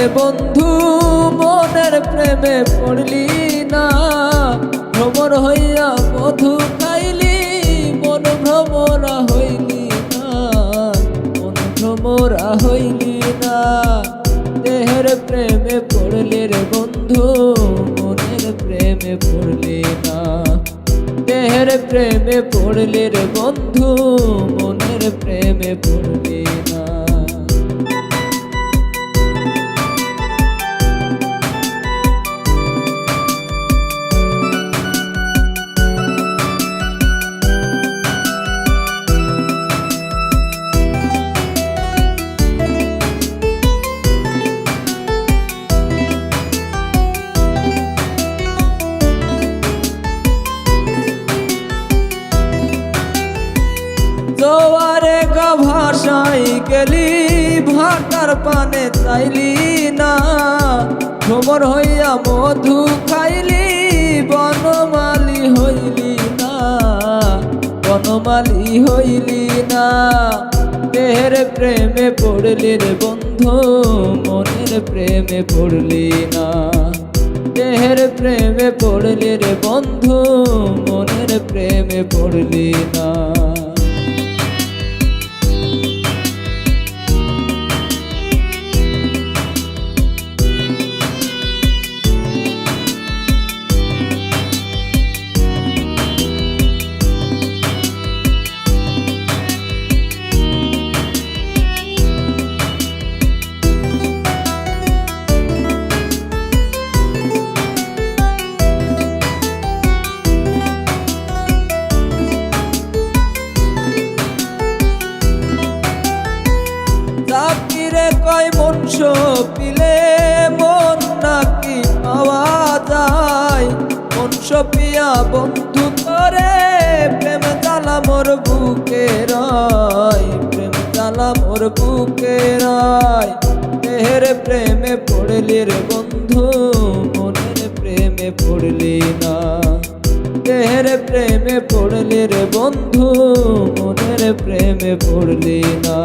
রে বন্ধু মনের প্রেমে পড়লি না। ভ্রমর হইয়া মধু খাইলি মন ভ্রমরা হইলি না, মন ভ্রমরা হইলি না। দেহের প্রেমে পড়লি রে বন্ধু মনের প্রেমে পড়লি না। দেহের প্রেমে পড়লি রে বন্ধু মনের প্রেমে পড়লি না। জোয়ারে গা ভাসাই গেলি ভাটার পানে চাইলি না। ভ্রমর হইয়া মধু খাইলি বনমালী হইলি না, বনমালী হইলি না। দেহের প্রেমে পড়লি রে বন্ধু মনের প্রেমে পড়লি না। দেহের প্রেমে পড়লি রে বন্ধু মনের প্রেমে পড়লি না। চাপিরে কয় মনস পিলে মন নাকি পাওয়া যায়। মনস পিয়া বন্ধু করে প্রেম জ্বালা মোর বুকে রয়, প্রেম জ্বালা মোর বুকে রয়। দেহের প্রেমে পড়লি রে বন্ধু মনের প্রেমে পড়লি না। দেহের প্রেমে পড়লি রে বন্ধু মনের প্রেমে পড়লি না।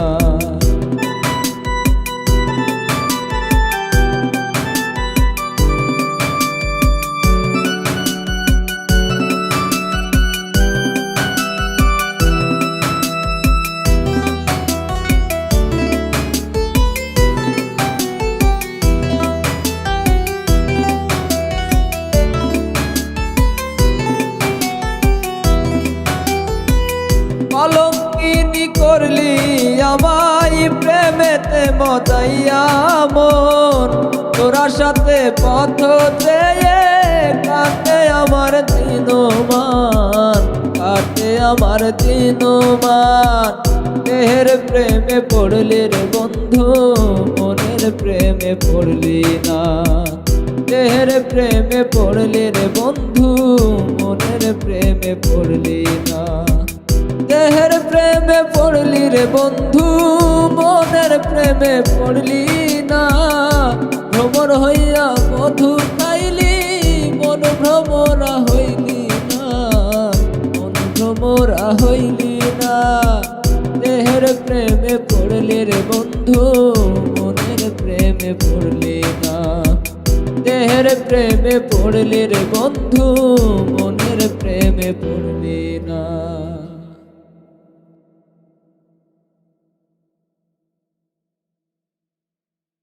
কলঙ্কিনী করলি আমায় প্রেমেতে মজাইয়া মন। তোরা সাথে পথ চেয়ে কাটে আমার দিনমান, কাটে আমার দিনমান। দেহের প্রেমে পড়লি রে বন্ধু মনের প্রেমে পড়লি না। দেহের প্রেমে পড়লি রে বন্ধু মনের প্রেমে পড়লি না। দেহের প্রেমে পড়লি রে বন্ধু মনের প্রেমে পড়লি না। ভ্রমর হইয়া মধু খাইলি মন ভ্রমরা হইলি না, মন ভ্রমরা হইলি না। দেহের প্রেমে পড়লি রে বন্ধু মনের প্রেমে পড়লি না। দেহের প্রেমে পড়লি রে বন্ধু মনের প্রেমে পড়লি না।